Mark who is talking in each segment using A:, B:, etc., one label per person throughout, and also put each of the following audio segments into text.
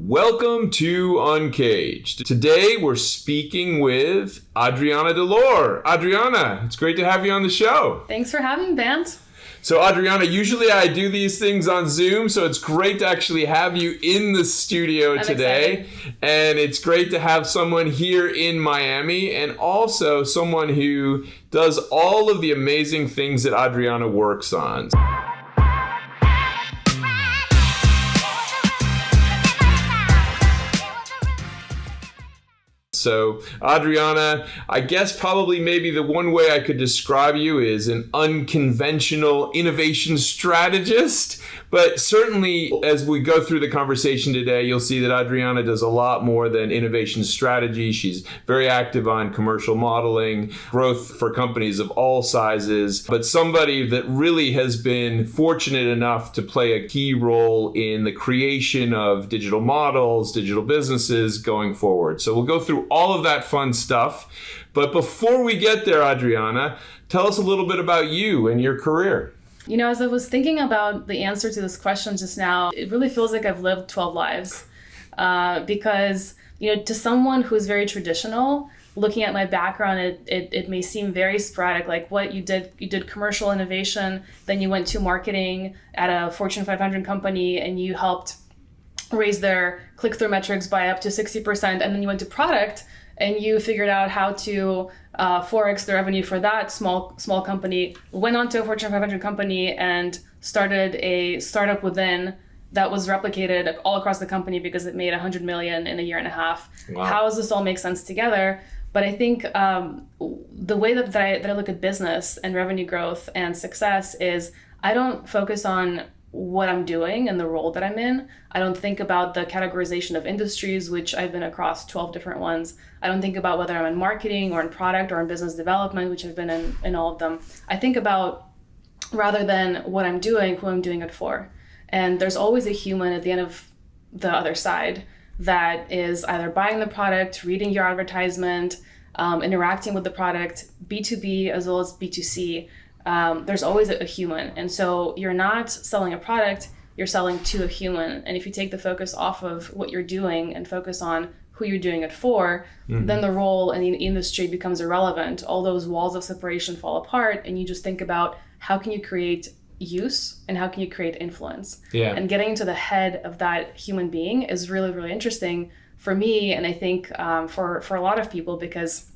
A: Welcome to Uncaged. Today we're speaking with Adriana Delor. Adriana, it's great to have you on the show.
B: Thanks for having me, Vance.
A: So Adriana, usually I do these things on Zoom, so it's great to actually have you in the studio today.
B: Excited.
A: And it's great to have someone here in Miami and also someone who does all of the amazing things that Adriana works on. So Adriana, I guess probably maybe the one way I could describe you is an unconventional innovation strategist. But certainly as we go through the conversation today, you'll see that Adriana does a lot more than innovation strategy. She's very active on commercial modeling, growth for companies of all sizes, but somebody that really has been fortunate enough to play a key role in the creation of digital models, digital businesses going forward. So we'll go through all of that fun stuff. But before we get there, Adriana, tell us a little bit about you and your career.
B: You know, as I was thinking about the answer to this question just now, it really feels like I've lived 12 lives because, you know, to someone who's very traditional, looking at my background, it may seem very sporadic, like what you did commercial innovation, then you went to marketing at a Fortune 500 company and you helped raise their click-through metrics by up to 60%, and then you went to product and you figured out how to 4x the revenue for that small company, went on to a Fortune 500 company and started a startup within that was replicated all across the company because it made 100 million in a year and a half. Wow. How does this all make sense together? But I think the way that I look at business and revenue growth and success is I don't focus on what I'm doing and the role that I'm in. I don't think about the categorization of industries, which I've been across 12 different ones. I don't think about whether I'm in marketing or in product or in business development, which I've been in all of them. I think about, rather than what I'm doing, who I'm doing it for. And there's always a human at the end of the other side that is either buying the product, reading your advertisement, interacting with the product, B2B as well as B2C. There's always a human. And so you're not selling a product, you're selling to a human. And if you take the focus off of what you're doing and focus on who you're doing it for, then the role in the industry becomes irrelevant. All those walls of separation fall apart and you just think about how can you create use and how can you create influence. Yeah. And getting into the head of that human being is really, really interesting for me. And I think for a lot of people, because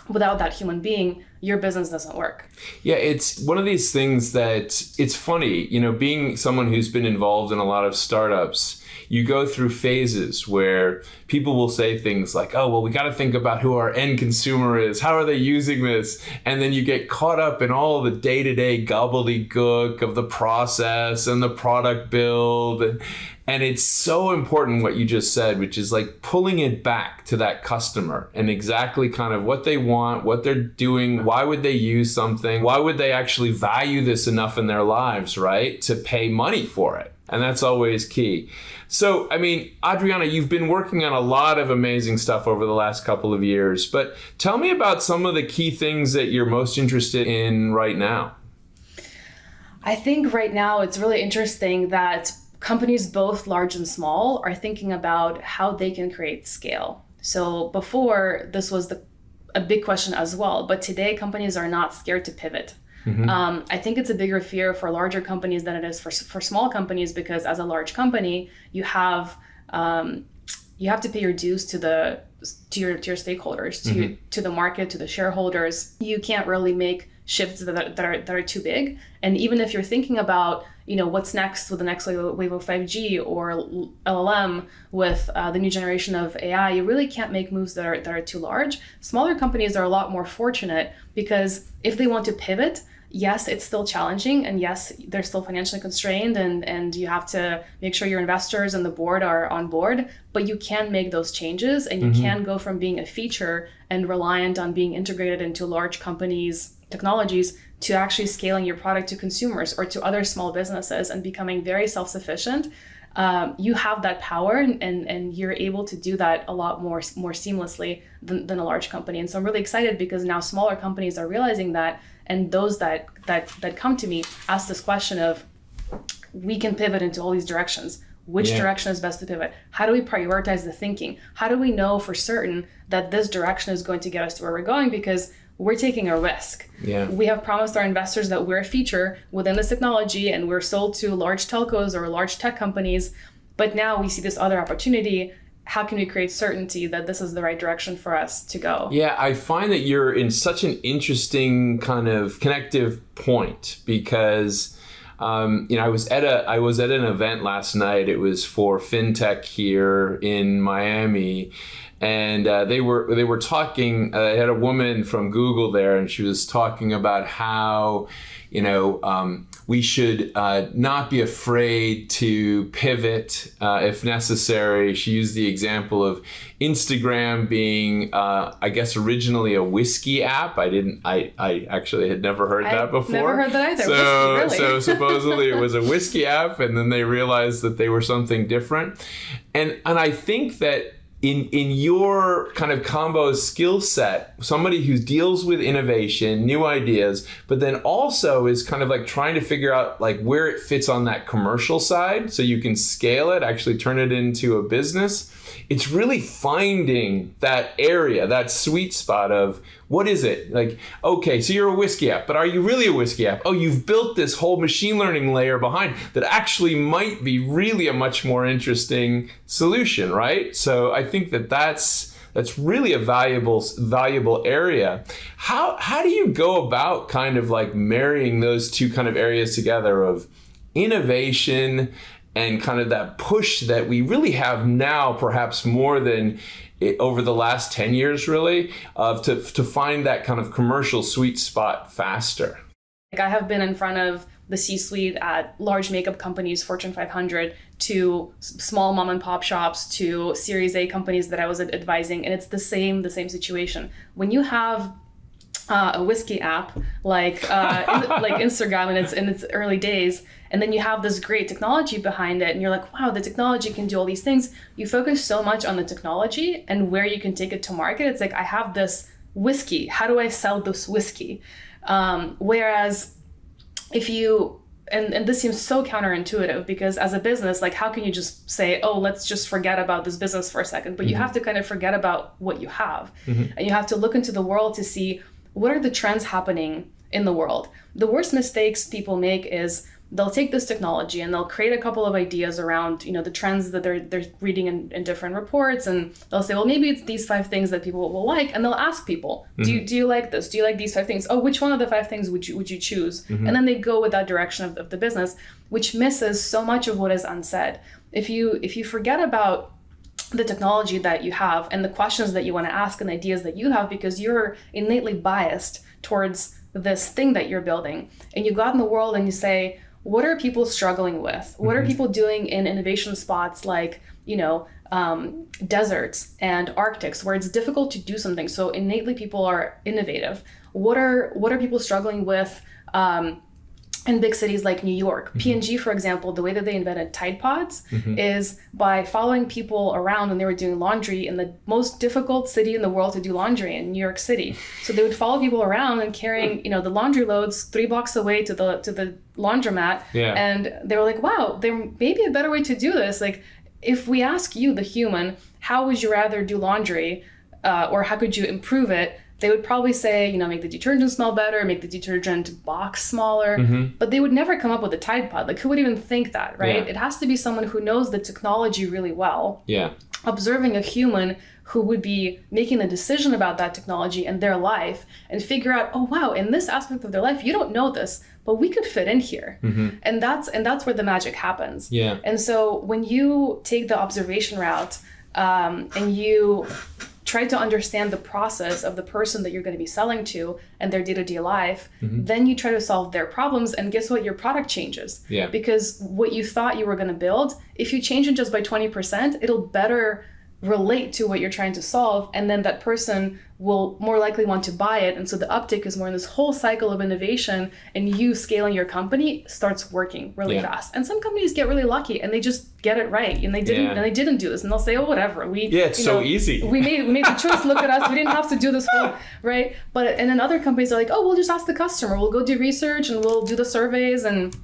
B: without that human being, your business doesn't work.
A: Yeah, it's one of these things that it's funny, you know, being someone who's been involved in a lot of startups, you go through phases where people will say things like, oh, well, we got to think about who our end consumer is. How are they using this? And then you get caught up in all the day-to-day gobbledygook of the process and the product build. And it's so important what you just said, which is like pulling it back to that customer and exactly kind of what they want, what they're doing, why would they use something, why would they actually value this enough in their lives, right, to pay money for it. And that's always key. So, I mean, Adriana, you've been working on a lot of amazing stuff over the last couple of years, but tell me about some of the key things that you're most interested in right now.
B: I think right now it's really interesting that companies both large and small are thinking about how they can create scale. So before, this was a big question as well, but today companies are not scared to pivot. I think it's a bigger fear for larger companies than it is for small companies, because as a large company, you have to pay your dues to your stakeholders, to the market, to the shareholders. You can't really make shifts that are too big. And even if you're thinking about, you know, what's next with the next wave of 5G or LLM with the new generation of AI, you really can't make moves that are too large. Smaller companies are a lot more fortunate because if they want to pivot, yes, it's still challenging, and yes, they're still financially constrained, and you have to make sure your investors and the board are on board, but you can make those changes, and you can go from being a feature and reliant on being integrated into large companies' technologies to actually scaling your product to consumers or to other small businesses and becoming very self-sufficient. You have that power, and you're able to do that a lot more seamlessly than a large company. And so I'm really excited because now smaller companies are realizing that, and those that come to me ask this question of, we can pivot into all these directions. which direction is best to pivot? How do we prioritize the thinking? How do we know for certain that this direction is going to get us to where we're going? Because we're taking a risk.
A: Yeah.
B: We have promised our investors that we're a feature within this technology and we're sold to large telcos or large tech companies. But now we see this other opportunity. How can we create certainty that this is the right direction for us to go?
A: Yeah, I find that you're in such an interesting kind of connective point because, I was at an event last night. It was for fintech here in Miami, and they were talking. I had a woman from Google there, and she was talking about how, we should not be afraid to pivot if necessary. She used the example of Instagram being, I guess, originally a whiskey app. I actually had never heard that before.
B: Never heard that either.
A: So,
B: whiskey, really?
A: So supposedly it was a whiskey app, and then they realized that they were something different. And I think that in your kind of combo skill set, somebody who deals with innovation, new ideas, but then also is kind of like trying to figure out like where it fits on that commercial side so you can scale it, actually turn it into a business. It's really finding that area, that sweet spot of what is it? Like, okay, so you're a whiskey app, but are you really a whiskey app? Oh, you've built this whole machine learning layer behind that actually might be really a much more interesting solution, right? So I think that's really a valuable area. How do you go about kind of like marrying those two kind of areas together of innovation and kind of that push that we really have now, perhaps more than over the last 10 years, really, to find that kind of commercial sweet spot faster?
B: I have been in front of the C-suite at large makeup companies, Fortune 500, to small mom and pop shops, to Series A companies that I was advising, and it's the same situation. When you have a whiskey app like Instagram in its early days, and then you have this great technology behind it, and you're like, wow, the technology can do all these things. You focus so much on the technology and where you can take it to market. It's like, I have this whiskey. How do I sell this whiskey? Whereas if you, and this seems so counterintuitive because as a business, like how can you just say, oh, let's just forget about this business for a second? But you have to kind of forget about what you have. And you have to look into the world to see what are the trends happening in the world. The worst mistakes people make is they'll take this technology and they'll create a couple of ideas around, the trends that they're reading in different reports, and they'll say, well, maybe it's these 5 things that people will like, and they'll ask people, do you like this? Do you like these 5 things? Oh, which one of the 5 things would you choose? And then they go with that direction of the business, which misses so much of what is unsaid. If you forget about the technology that you have and the questions that you want to ask and ideas that you have because you're innately biased towards this thing that you're building, and you go out in the world and you say, what are people struggling with? What are people doing in innovation spots like, deserts and Arctics where it's difficult to do something? So innately people are innovative. What are people struggling with in big cities like New York? P&G, for example, the way that they invented Tide Pods is by following people around when they were doing laundry in the most difficult city in the world to do laundry, in New York City. So they would follow people around and carrying, the laundry loads 3 blocks away to the laundromat. Yeah. And they were like, wow, there may be a better way to do this. Like, if we ask you, the human, how would you rather do laundry, or how could you improve it? They would probably say, make the detergent smell better, make the detergent box smaller, but they would never come up with a Tide Pod. Like, who would even think that, right? Yeah. It has to be someone who knows the technology really well. Yeah. Observing a human who would be making a decision about that technology and their life and figure out, oh, wow, in this aspect of their life, you don't know this, but we could fit in here. And that's where the magic happens. Yeah. And so when you take the observation route and you try to understand the process of the person that you're going to be selling to and their day-to-day life, then you try to solve their problems, and guess what? Your product changes. Yeah. Because what you thought you were going to build, if you change it just by 20%, it'll better relate to what you're trying to solve, and then that person will more likely want to buy it. And so the uptick is more in this whole cycle of innovation, and you scaling your company starts working really fast. And some companies get really lucky and they just get it right, and they didn't do this, and they'll say, oh, whatever, it's so easy. We made the choice. Look at us. We didn't have to do this whole right. And then other companies are like, oh, we'll just ask the customer. We'll go do research and we'll do the surveys and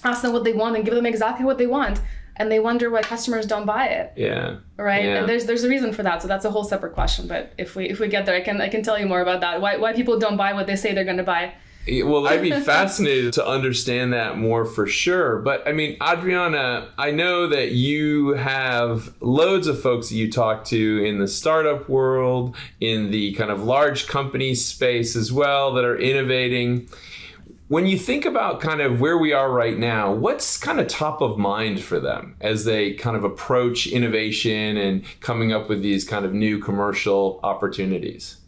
B: ask them what they want and give them exactly what they want. and they wonder why customers don't buy it.
A: Yeah.
B: Right.
A: Yeah.
B: And there's a reason for that. So that's a whole separate question. But if we get there, I can tell you more about that. Why people don't buy what they say they're going to buy.
A: Well, I'd be fascinated to understand that more for sure. But I mean, Adriana, I know that you have loads of folks that you talk to in the startup world, in the kind of large company space as well, that are innovating. When you think about kind of where we are right now, what's kind of top of mind for them as they kind of approach innovation and coming up with these kind of new commercial opportunities?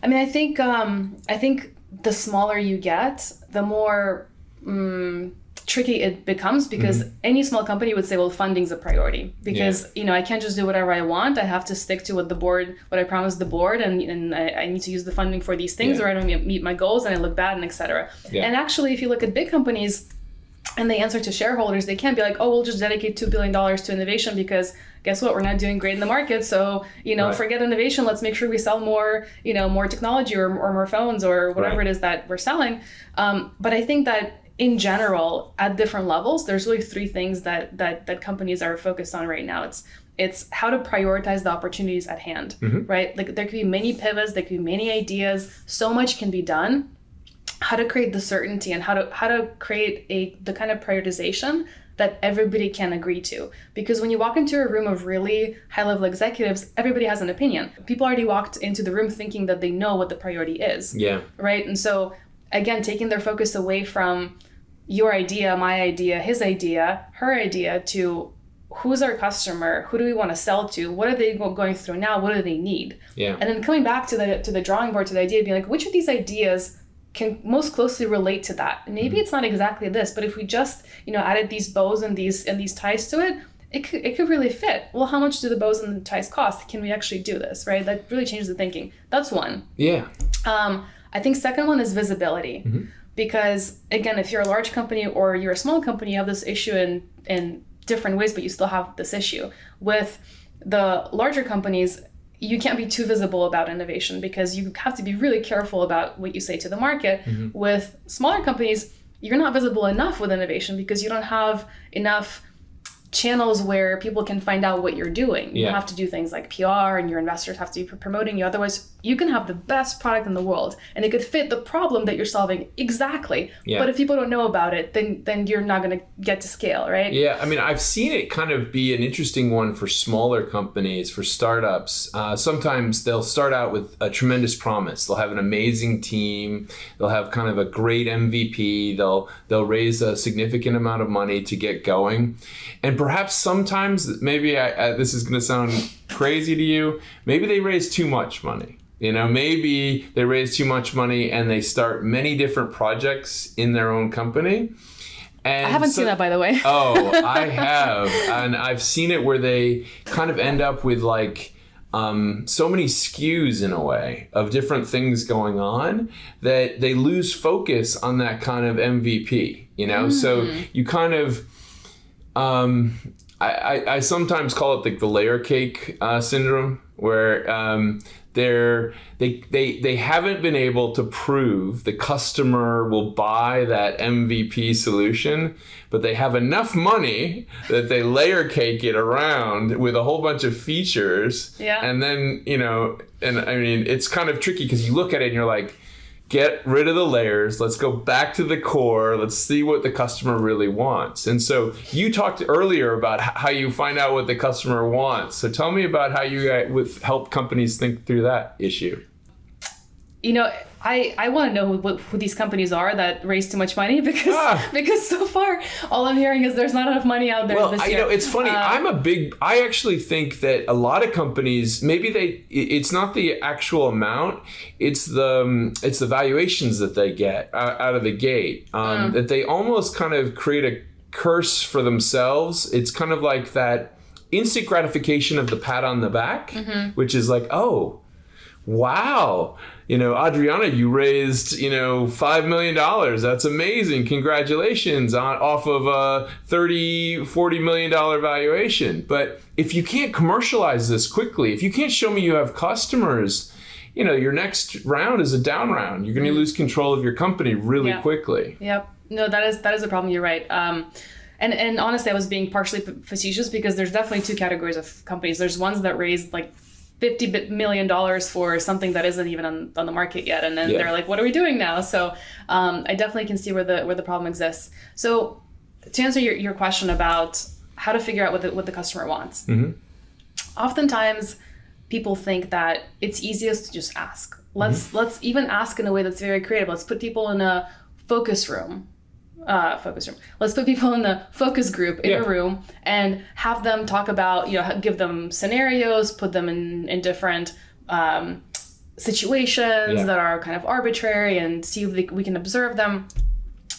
B: I mean, I think the smaller you get, the more tricky it becomes, because any small company would say, well, funding's a priority, because I can't just do whatever I want. I have to stick to what I promised the board, and I need to use the funding for these things, or I don't meet my goals and I look bad, and etc. And actually, if you look at big companies and they answer to shareholders, they can't be like, oh, we'll just dedicate $2 billion to innovation because guess what? We're not doing great in the market. So, forget innovation. Let's make sure we sell more, more technology or more phones or whatever it is that we're selling. But I think that in general, at different levels, there's really three things that companies are focused on right now. It's how to prioritize the opportunities at hand, right? Like there could be many pivots, there could be many ideas, so much can be done. How to create the certainty and how to create the kind of prioritization that everybody can agree to. Because when you walk into a room of really high-level executives, everybody has an opinion. People already walked into the room thinking that they know what the priority is. Yeah. Right? And so, again, taking their focus away from your idea, my idea, his idea, her idea, to who's our customer, who do we want to sell to, what are they going through now, what do they need? Yeah. And then coming back to the drawing board, to the idea of being like, which of these ideas can most closely relate to that? And maybe it's not exactly this, but if we just, added these bows and these ties to it, it could really fit. Well, how much do the bows and the ties cost? Can we actually do this, right? That really changes the thinking. That's one. Yeah. I think second one is visibility. Because again, if you're a large company or you're a small company, you have this issue in different ways, but you still have this issue. With the larger companies, you can't be too visible about innovation because you have to be really careful about what you say to the market. With smaller companies, you're not visible enough with innovation because you don't have enough channels where people can find out what you're doing. You have to do things like PR, and your investors have to be promoting you. Otherwise, you can have the best product in the world and it could fit the problem that you're solving exactly. But if people don't know about it, then you're not going to get to scale, right? Yeah, I mean, I've seen it kind of be an interesting one for smaller companies, for startups. Sometimes they'll start out with a tremendous promise. They'll have an amazing team. They'll have kind of a great MVP. They'll raise a significant amount of money to get going. And perhaps sometimes, maybe this is going to sound crazy to you, maybe they raise too much money. Maybe they raise too much money and they start many different projects in their own company. And I haven't seen that, by the way. Oh, I have. And I've seen it where they kind of end up with like so many SKUs in a way of different things going on that they lose focus on that kind of MVP, So you kind of... I sometimes call it like the layer cake syndrome, where they haven't been able to prove the customer will buy that MVP solution, but they have enough money that they layer cake it around with a whole bunch of features. Yeah. And then, and I mean, it's kind of tricky because you look at it and you're like, get rid of the layers. Let's go back to the core. Let's see what the customer really wants. And so you talked earlier about how you find out what the customer wants. So tell me about how you guys help companies think through that issue. I want to know who these companies are that raise too much money because so far all I'm hearing is there's not enough money out there this year. It's funny. I actually think that a lot of companies, it's not the actual amount, it's the valuations that they get out of the gate, that they almost kind of create a curse for themselves. It's kind of like that instant gratification of the pat on the back, which is like, oh, wow. Adriana, you raised, $5 million. That's amazing. Congratulations off of a $40 million valuation. But if you can't commercialize this quickly, if you can't show me you have customers, your next round is a down round. You're going to lose control of your company really quickly. Yep. No, that is a problem. You're right. And honestly, I was being partially facetious because there's definitely two categories of companies. There's ones that raised like $50 million for something that isn't even on the market yet. And then they're like, what are we doing now? So I definitely can see where the problem exists. So to answer your question about how to figure out what the customer wants. Mm-hmm. Oftentimes people think that it's easiest to just ask. Let's even ask in a way that's very creative. Let's put people in a focus room. Let's put people in the focus group in a room and have them talk about, give them scenarios, put them in different situations that are kind of arbitrary and see if we can observe them.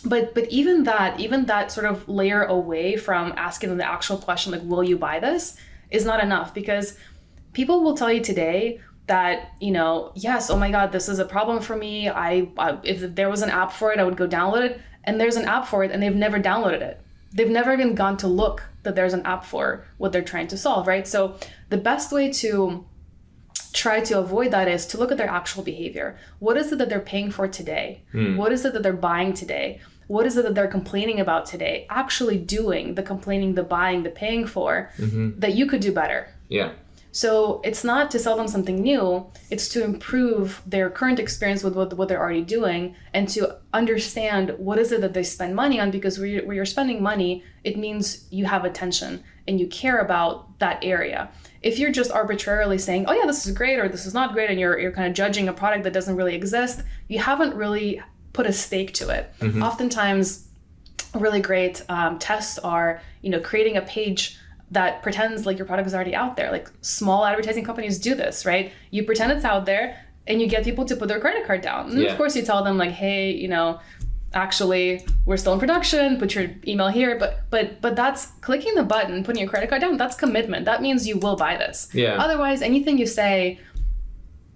B: But even that sort of layer away from asking them the actual question, like, will you buy this, is not enough, because people will tell you today that, yes, oh my God, this is a problem for me. If there was an app for it, I would go download it. And there's an app for it and they've never downloaded it. They've never even gone to look that there's an app for what they're trying to solve, right? So the best way to try to avoid that is to look at their actual behavior. What is it that they're paying for today? What is it that they're buying today? What is it that they're complaining about today? Actually doing the complaining, the buying, the paying for that you could do better.
A: Yeah.
B: So it's not to sell them something new, it's to improve their current experience with what they're already doing and to understand what is it that they spend money on, because where you're spending money, it means you have attention and you care about that area. If you're just arbitrarily saying, oh yeah, this is great or this is not great, and you're kind of judging a product that doesn't really exist, you haven't really put a stake to it. Mm-hmm. Oftentimes, really great tests are, creating a page that pretends like your product is already out there. Like small advertising companies do this, right? You pretend it's out there and you get people to put their credit card down. And of course you tell them like, hey, actually we're still in production, put your email here. But that's clicking the button, putting your credit card down. That's commitment. That means you will buy this. Yeah. Otherwise, anything you say,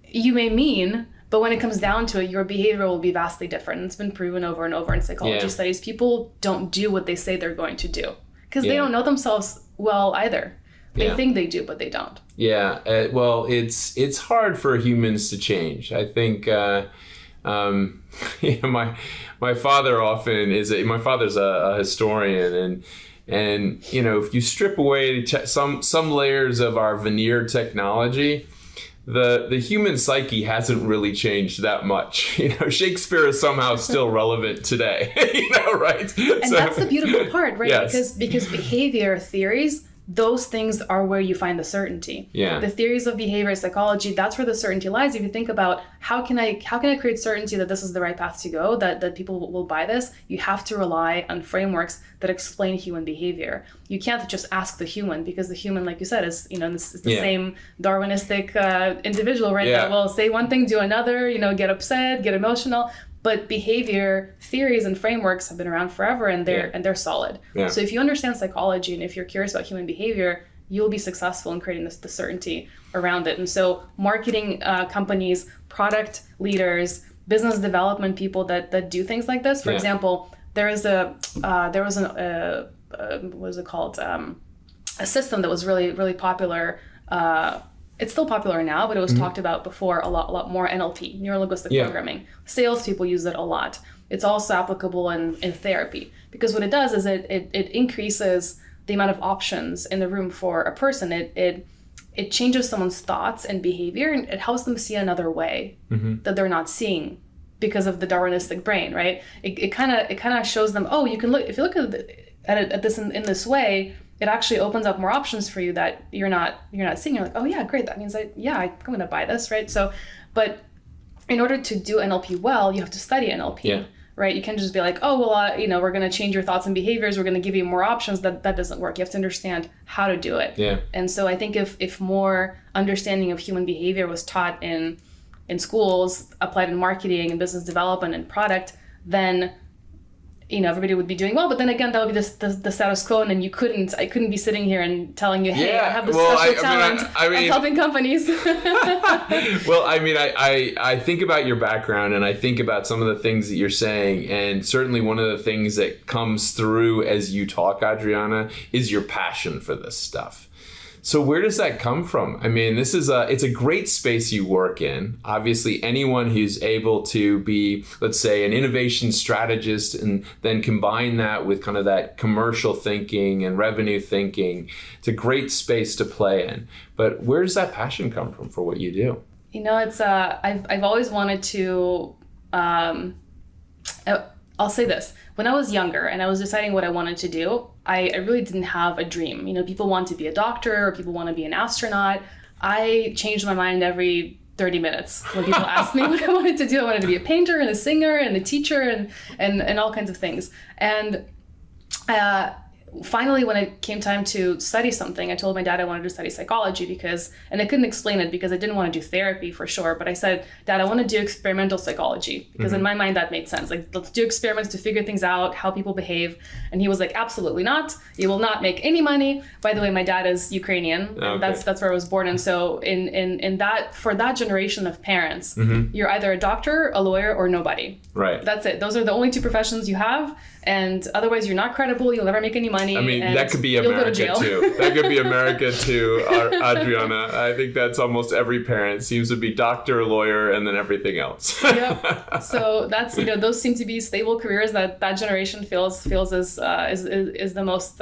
B: you may mean, but when it comes down to it, your behavior will be vastly different. It's been proven over and over in psychology studies. People don't do what they say they're going to do because they don't know themselves well either. They think they do, but they don't. Yeah.
A: Well, it's hard for humans to change. I think my father my father's a historian, and if you strip away some layers of our veneer technology, the human psyche hasn't really changed that much. Shakespeare is somehow still relevant today. Right?
B: And that's the beautiful part, right? Yes. Because behavior theories, those things are where you find the certainty. Yeah. The theories of behavior psychology, that's where the certainty lies. If you think about how can I create certainty that this is the right path to go, that people will buy this, you have to rely on frameworks that explain human behavior. You can't just ask the human, because the human, like you said, is it's the same Darwinistic individual, right? That will say one thing, do another, get upset, get emotional. But behavior theories and frameworks have been around forever, and they're solid. Yeah. So if you understand psychology and if you're curious about human behavior, you'll be successful in creating the certainty around it. And so marketing companies, product leaders, business development people that do things like this. For example, there was a system that was really, really popular. It's still popular now, but it was talked about before a lot more. NLP, neuro-linguistic programming. Salespeople use it a lot. It's also applicable in therapy, because what it does is it increases the amount of options in the room for a person. It changes someone's thoughts and behavior, and it helps them see another way that they're not seeing because of the Darwinistic brain, right? It kind of shows them, oh, you can look, if you look at this in this way, it actually opens up more options for you that you're not seeing. You're like, oh yeah, great. That means I'm going to buy this, right? So, but in order to do NLP well, you have to study NLP, right? You can't just be like, oh, well, we're going to change your thoughts and behaviors. We're going to give you more options. That doesn't work. You have to understand how to do it. Yeah. And so I think if more understanding of human behavior was taught in schools, applied in marketing and business development and product, then everybody would be doing well. But then again, that would be the status quo, and then I couldn't be sitting here and telling you, hey, I have this special talent of helping companies.
A: Well, I think about your background, and I think about some of the things that you're saying, and certainly one of the things that comes through as you talk, Adriana, is your passion for this stuff. So where does that come from? I mean, it's a great space you work in. Obviously, anyone who's able to be, let's say, an innovation strategist and then combine that with kind of that commercial thinking and revenue thinking, it's a great space to play in. But where does that passion come from for what you do?
B: You know, it's I've always wanted to. I'll say this. When I was younger and I was deciding what I wanted to do, I really didn't have a dream. You know, people want to be a doctor or people want to be an astronaut. I changed my mind every 30 minutes when people asked me what I wanted to do. I wanted to be a painter and a singer and a teacher and all kinds of things. And finally, when it came time to study something, I told my dad I wanted to study psychology and I couldn't explain it because I didn't want to do therapy for sure. But I said, Dad, I want to do experimental psychology because in my mind that made sense. Like, let's do experiments to figure things out, how people behave. And he was like, absolutely not. You will not make any money. By the way, my dad is Ukrainian.
A: Okay.
B: That's where I was born. And so in that, for that generation of parents, you're either a doctor, a lawyer, or nobody.
A: Right.
B: That's it. Those are the only two professions you have. And otherwise, you're not credible. You'll never make any money.
A: I mean,
B: and
A: that could be
B: you'll
A: America
B: go to jail.
A: too. That could be America too, Adriana. I think that's almost every parent seems to be doctor, lawyer, and then everything else.
B: Yep. So that's, you know, those seem to be stable careers that generation feels is the most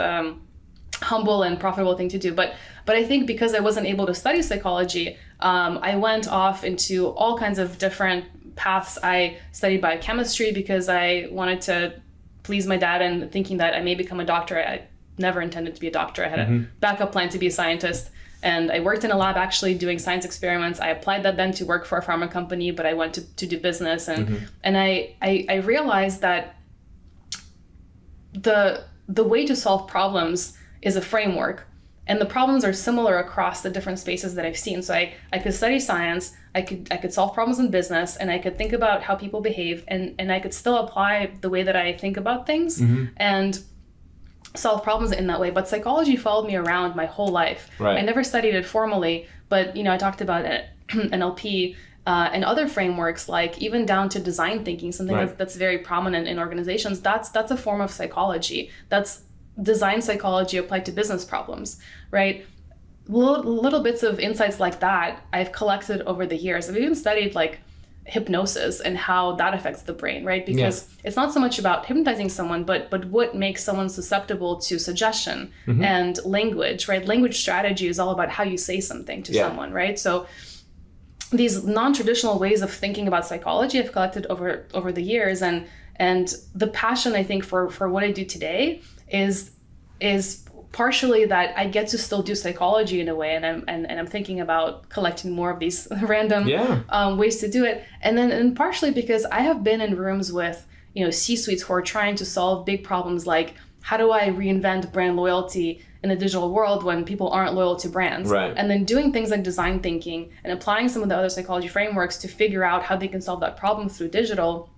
B: humble and profitable thing to do. But I think because I wasn't able to study psychology, I went off into all kinds of different paths. I studied biochemistry because I wanted to please my dad, and thinking that I may become a doctor. I never intended to be a doctor. I had a backup plan to be a scientist. And I worked in a lab actually doing science experiments. I applied that then to work for a pharma company, but I went to do business. And I realized that the way to solve problems is a framework. And the problems are similar across the different spaces that I've seen. So I could study science, I could solve problems in business, and I could think about how people behave, and I could still apply the way that I think about things and solve problems in that way. But psychology followed me around my whole life.
A: Right. I
B: never studied it formally, but I talked about NLP and other frameworks, like even down to design thinking, something that's very prominent in organizations. That's a form of psychology. That's design psychology applied to business problems, right? Little bits of insights like that I've collected over the years. I've even studied like hypnosis and how that affects the brain, right? Because it's not so much about hypnotizing someone, but what makes someone susceptible to suggestion and language, right? Language strategy is all about how you say something to someone, right? So these non-traditional ways of thinking about psychology I've collected over the years, and the passion I think for what I do today is partially that I get to still do psychology in a way, and I'm thinking about collecting more of these random ways to do it, and partially because I have been in rooms with C-suites who are trying to solve big problems like, how do I reinvent brand loyalty in the digital world when people aren't loyal to brands?
A: Right.
B: And then doing things like design thinking and applying some of the other psychology frameworks to figure out how they can solve that problem through digital.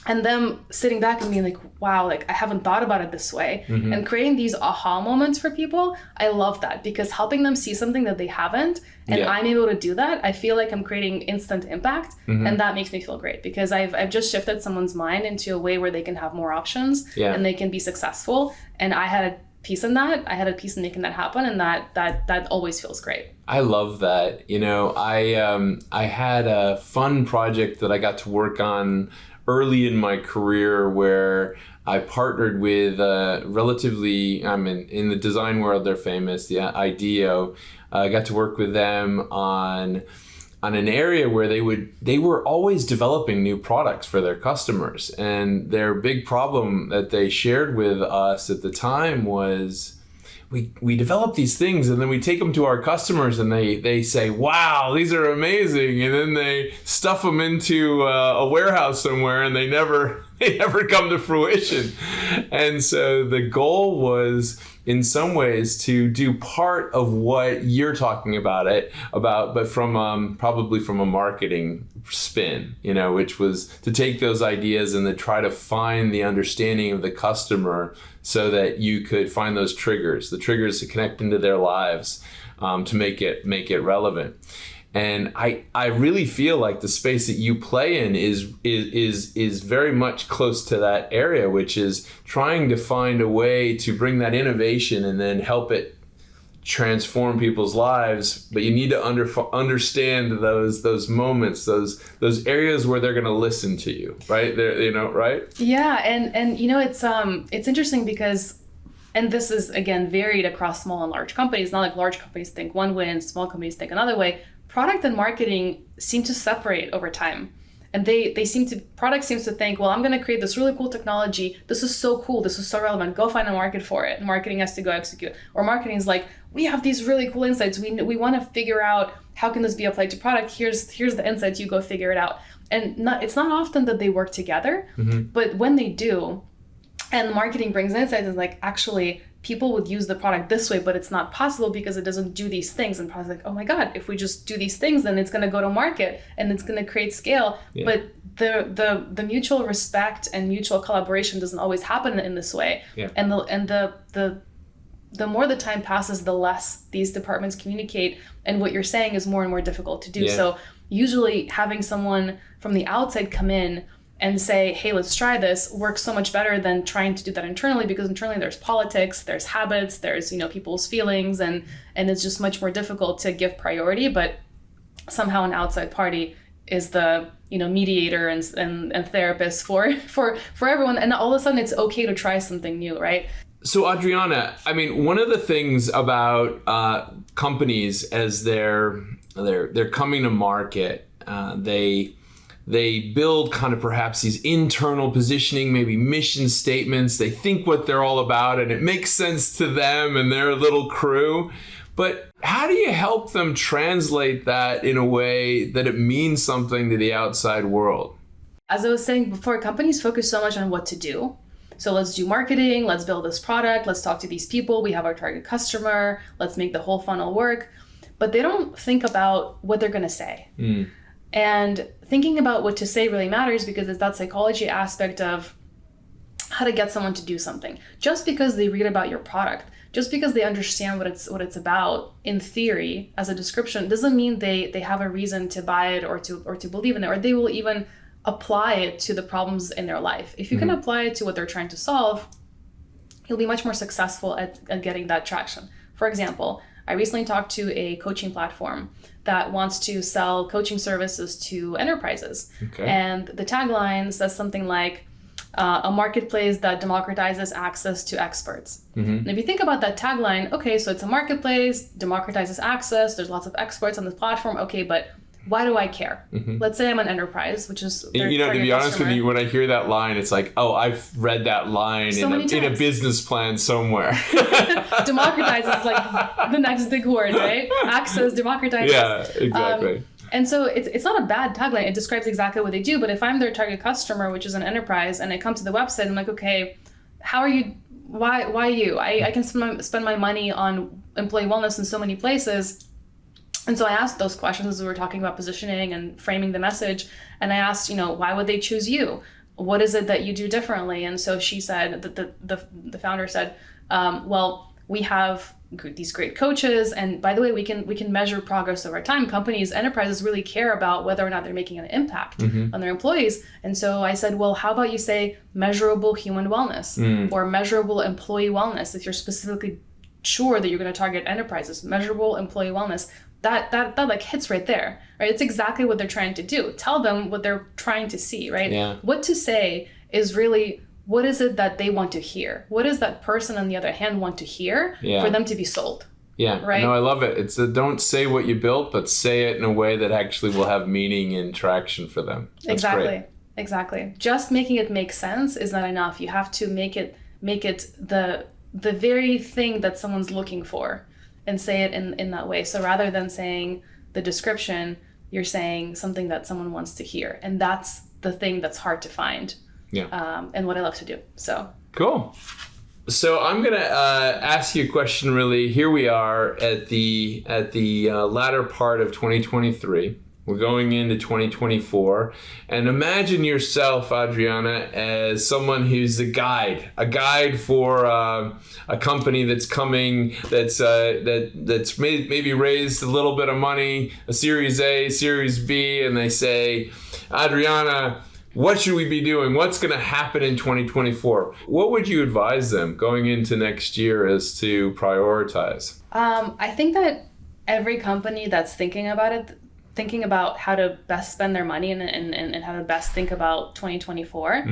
B: And them sitting back and being like, wow, like I haven't thought about it this way. And creating these aha moments for people, I love that, because helping them see something that they haven't, and I'm able to do that, I feel like I'm creating instant impact. And that makes me feel great, because I've just shifted someone's mind into a way where they can have more options and they can be successful. And I had a piece in that. I had a piece in making that happen, and that always feels great.
A: I love that. I had a fun project that I got to work on early in my career where I partnered with relatively, in the design world, they're famous, the IDEO. I got to work with them on an area where they were always developing new products for their customers. And their big problem that they shared with us at the time was, we develop these things and then we take them to our customers and they say, wow, these are amazing. And then they stuff them into a warehouse somewhere and they never come to fruition. And so the goal was, in some ways, to do part of what you're talking about, but from probably from a marketing spin, which was to take those ideas and to try to find the understanding of the customer so that you could find those triggers, the triggers to connect into their lives, to make it relevant. And I really feel like the space that you play in is very much close to that area, which is trying to find a way to bring that innovation and then help it transform people's lives, but you need to understand those moments, those areas where they're going to listen to you, right? Right?
B: Yeah, and it's interesting because, and this is again varied across small and large companies. Not like large companies think one way and small companies think another way. Product and marketing seem to separate over time. And product seems to think, well, I'm going to create this really cool technology. This is so cool. This is so relevant. Go find a market for it. And marketing has to go execute. Or marketing is like, we have these really cool insights. We want to figure out how can this be applied to product. Here's the insights. You go figure it out. And it's not often that they work together, but when they do, and marketing brings insights, it's like, actually, people would use the product this way, but it's not possible because it doesn't do these things. And product's like, oh my God, if we just do these things, then it's going to go to market and it's going to create scale. Yeah. But the mutual respect and mutual collaboration doesn't always happen in this way. Yeah. And the more the time passes, the less these departments communicate, and what you're saying is more and more difficult to do. Yeah. So usually having someone from the outside come in and say, hey, let's try this, works so much better than trying to do that internally, because internally there's politics, there's habits, there's people's feelings, and it's just much more difficult to give priority. But somehow an outside party is the mediator and therapist for everyone, and all of a sudden it's okay to try something new, right?
A: So Adriana, I mean, one of the things about companies as they're coming to market, they build kind of perhaps these internal positioning, maybe mission statements. They think what they're all about, and it makes sense to them and their little crew. But how do you help them translate that in a way that it means something to the outside world?
B: As I was saying before, companies focus so much on what to do. So let's do marketing, let's build this product, let's talk to these people, we have our target customer, let's make the whole funnel work. But they don't think about what they're going to say. And thinking about what to say really matters, because it's that psychology aspect of how to get someone to do something. Just because they read about your product, just because they understand what it's about in theory as a description, doesn't mean they have a reason to buy it or to believe in it, or they will even apply it to the problems in their life. If you can apply it to what they're trying to solve, you'll be much more successful at getting that traction. For example, I recently talked to a coaching platform that wants to sell coaching services to enterprises. Okay. And the tagline says something like, a marketplace that democratizes access to experts. And if you think about that tagline, okay, so it's a marketplace, democratizes access, there's lots of experts on this platform, okay, but why do I care? Let's say I'm an enterprise, which is their
A: to be honest with you, when I hear that line, it's like, oh, I've read that line in a business plan somewhere.
B: Democratizes like the next big word, right? Access, democratizes.
A: Yeah, exactly.
B: And so it's not a bad tagline. It describes exactly what they do. But if I'm their target customer, which is an enterprise, and I come to the website, I'm like, okay, how are you? Why you? I can spend my money on employee wellness in so many places. And so I asked those questions as we were talking about positioning and framing the message. And I asked, why would they choose you? What is it that you do differently? And so she said, the founder said, well, we have these great coaches. And by the way, we can measure progress over time. Companies, enterprises really care about whether or not they're making an impact on their employees. And so I said, well, how about you say measurable human wellness or measurable employee wellness? If you're specifically sure that you're going to target enterprises, measurable employee wellness. That like hits right there, right? It's exactly what they're trying to do. Tell them what they're trying to see, right? Yeah. What to say is really, what is it that they want to hear? What does that person on the other hand want to hear for them to be sold?
A: Yeah,
B: right.
A: No, I love it. It's don't say what you built, but say it in a way that actually will have meaning and traction for them. That's great.
B: Exactly. Just making it make sense is not enough. You have to make it the very thing that someone's looking for, and say it in that way. So rather than saying the description, you're saying something that someone wants to hear. And that's the thing that's hard to find. Yeah. And what I love to do. So
A: cool. So I'm gonna ask you a question. Really, here we are at the latter part of 2023. We're going into 2024, and imagine yourself, Adriana, as someone who's a guide for a company that's coming, that's maybe raised a little bit of money, a Series A, Series B, and they say, Adriana, what should we be doing? What's going to happen in 2024? What would you advise them going into next year as to prioritize?
B: I think that every company that's thinking about how to best spend their money and how to best think about 2024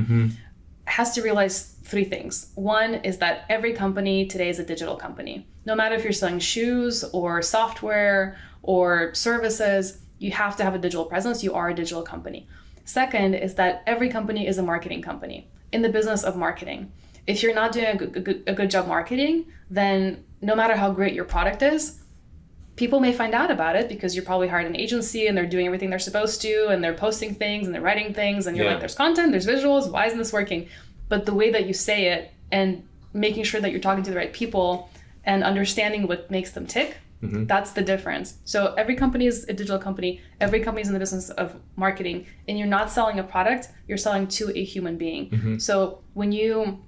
B: has to realize three things. One is that every company today is a digital company. No matter if you're selling shoes or software or services, you have to have a digital presence. You are a digital company. Second is that every company is a marketing company in the business of marketing. If you're not doing a good job marketing, then no matter how great your product is, people may find out about it because you're probably hired an agency and they're doing everything they're supposed to and they're posting things and they're writing things and you're like, there's content, there's visuals, why isn't this working? But the way that you say it and making sure that you're talking to the right people and understanding what makes them tick, that's the difference. So every company is a digital company. Every company is in the business of marketing, and you're not selling a product, you're selling to a human being. So when you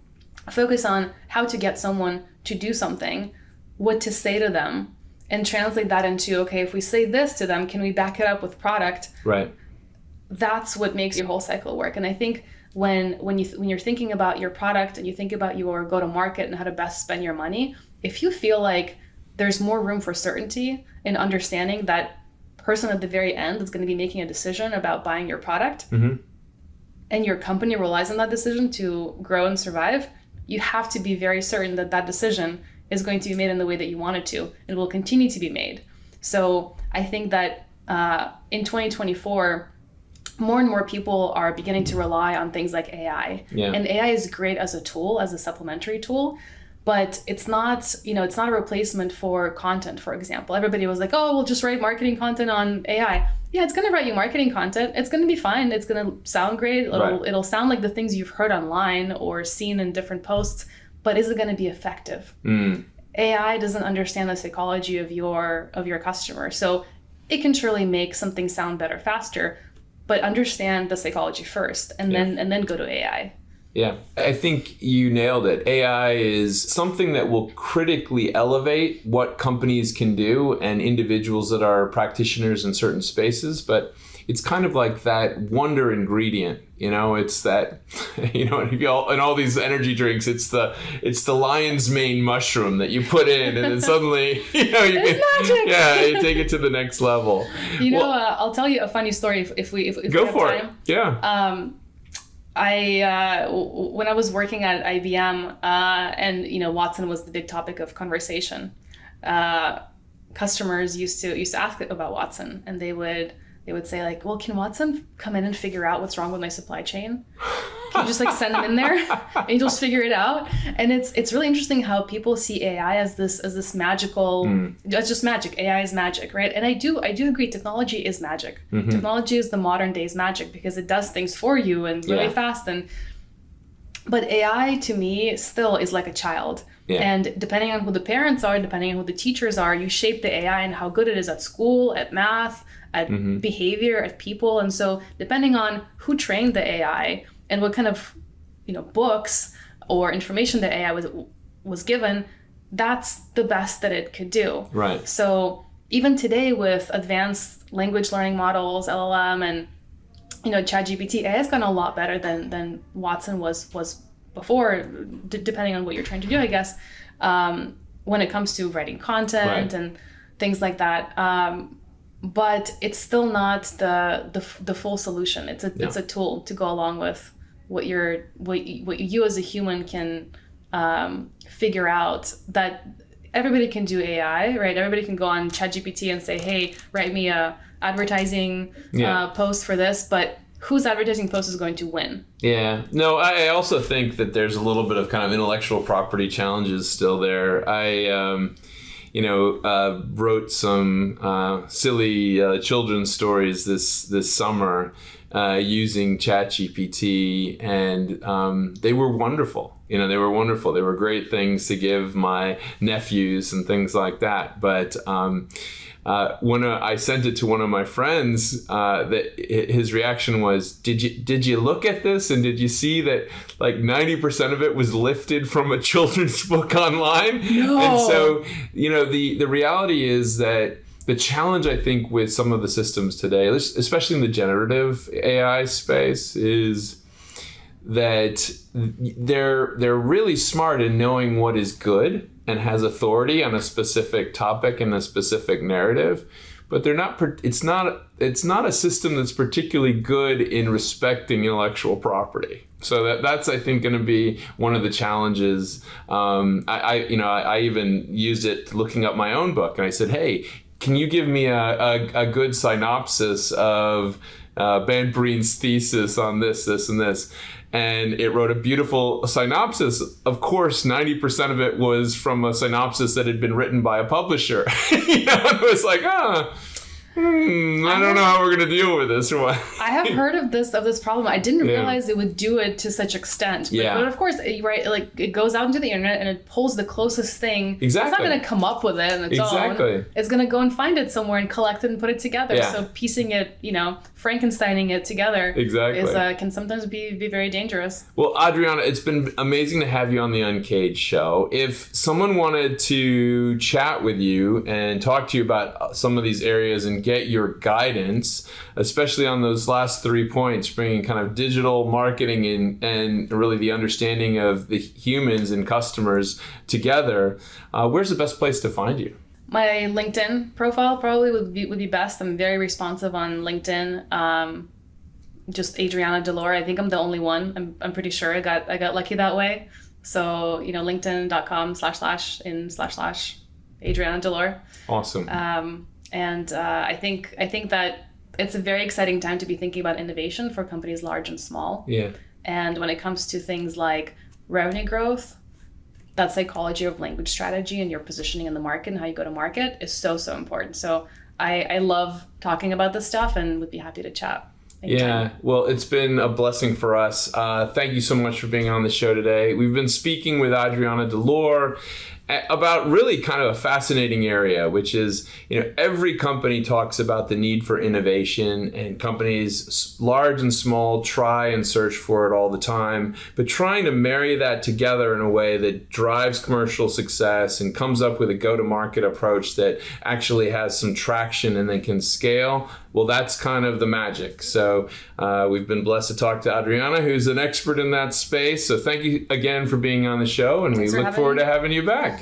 B: focus on how to get someone to do something, what to say to them, and translate that into, okay, if we say this to them, can we back it up with product?
A: Right.
B: That's what makes your whole cycle work. And I think when you're thinking about your product and you think about your go-to-market and how to best spend your money, if you feel like there's more room for certainty in understanding that person at the very end is going to be making a decision about buying your product, and your company relies on that decision to grow and survive, you have to be very certain that that decision is going to be made in the way that you want it to and will continue to be made. So I think that in 2024, more and more people are beginning to rely on things like AI. And AI is great as a tool, as a supplementary tool, but it's not a replacement for content, for example. Everybody was like, oh, we'll just write marketing content on AI. Yeah, it's going to write you marketing content. It's going to be fine. It's going to sound great. It'll sound like the things you've heard online or seen in different posts, but is it going to be effective? AI doesn't understand the psychology of your customer. So it can surely make something sound better faster, but understand the psychology first and then go to AI.
A: Yeah, I think you nailed it. AI is something that will critically elevate what companies can do and individuals that are practitioners in certain spaces, but it's kind of like that wonder ingredient, it's that, in all these energy drinks, it's the lion's mane mushroom that you put in and then suddenly,
B: it's magic.
A: You take it to the next level.
B: I'll tell you a funny story if we
A: go
B: have
A: for
B: time.
A: It. Yeah.
B: When I was working at IBM, and Watson was the big topic of conversation, customers used to ask about Watson, and they would say like, well, can Watson come in and figure out what's wrong with my supply chain? Can you just send them in there and you'll just figure it out? And it's really interesting how people see AI as this magical, it's just magic. AI is magic, right? And I do agree, technology is magic. Technology is the modern day's magic because it does things for you and really fast. But AI to me still is like a child. And depending on who the parents are, depending on who the teachers are, you shape the AI and how good it is at school, at math, at behavior, at people. And so depending on who trained the AI and what kind of books or information the AI was given, that's the best that it could do.
A: Right.
B: So even today with advanced language learning models, LLM, and ChatGPT, AI has gotten a lot better than Watson was before, depending on what you're trying to do, I guess, when it comes to writing content and things like that. But it's still not the full solution. It's a tool to go along with what you as a human can figure out. That everybody can do AI, right? Everybody can go on ChatGPT and say, hey, write me a advertising post for this, but whose advertising post is going to win?
A: Yeah. No, I also think that there's a little bit of kind of intellectual property challenges still there. I wrote some silly children's stories this summer using ChatGPT, and they were wonderful. They were wonderful. They were great things to give my nephews and things like that. But when I sent it to one of my friends, his reaction was, "Did you look at this and did you see that like 90% of it was lifted from a children's book online?"
B: No.
A: And so the reality is that the challenge, I think, with some of the systems today, especially in the generative AI space, is that they're really smart in knowing what is good and has authority on a specific topic and a specific narrative, but they're not. It's not a system that's particularly good in respecting intellectual property. So that's I think going to be one of the challenges. I even used it looking up my own book, and I said, hey, can you give me a good synopsis of Ben Breen's thesis on this, and this? And it wrote a beautiful synopsis. Of course, 90% of it was from a synopsis that had been written by a publisher. It was like, I don't know how we're going to deal with this or what.
B: I have heard of this problem. I didn't realize it would do it to such extent. But of course, right, like it goes out into the internet and it pulls the closest thing.
A: Exactly.
B: It's not going to come up with it on its own. It's going to go and find it somewhere and collect it and put it together.
A: Yeah.
B: So piecing it, Frankensteining it together can sometimes be very dangerous.
A: Well, Adriana, it's been amazing to have you on the Uncaged show. If someone wanted to chat with you and talk to you about some of these areas and get your guidance, especially on those last 3 points, bringing kind of digital marketing in, and really the understanding of the humans and customers together, where's the best place to find you?
B: My LinkedIn profile probably would be best. I'm very responsive on LinkedIn. Just Adriana Delor. I think I'm the only one. I'm pretty sure I got lucky that way. So LinkedIn.com//Adriana Delor.
A: Awesome.
B: And I think that it's a very exciting time to be thinking about innovation for companies large and small.
A: Yeah.
B: And when it comes to things like revenue growth, that psychology of language strategy and your positioning in the market and how you go to market is so important. So I love talking about this stuff and would be happy to chat.
A: Yeah, well, it's been a blessing for us. Thank you so much for being on the show today. We've been speaking with Adriana Delor about really kind of a fascinating area, which is, every company talks about the need for innovation, and companies large and small try and search for it all the time, but trying to marry that together in a way that drives commercial success and comes up with a go-to-market approach that actually has some traction and then can scale. Well, that's kind of the magic. So we've been blessed to talk to Adriana, who's an expert in that space. So thank you again for being on the show, and we look forward to having you back.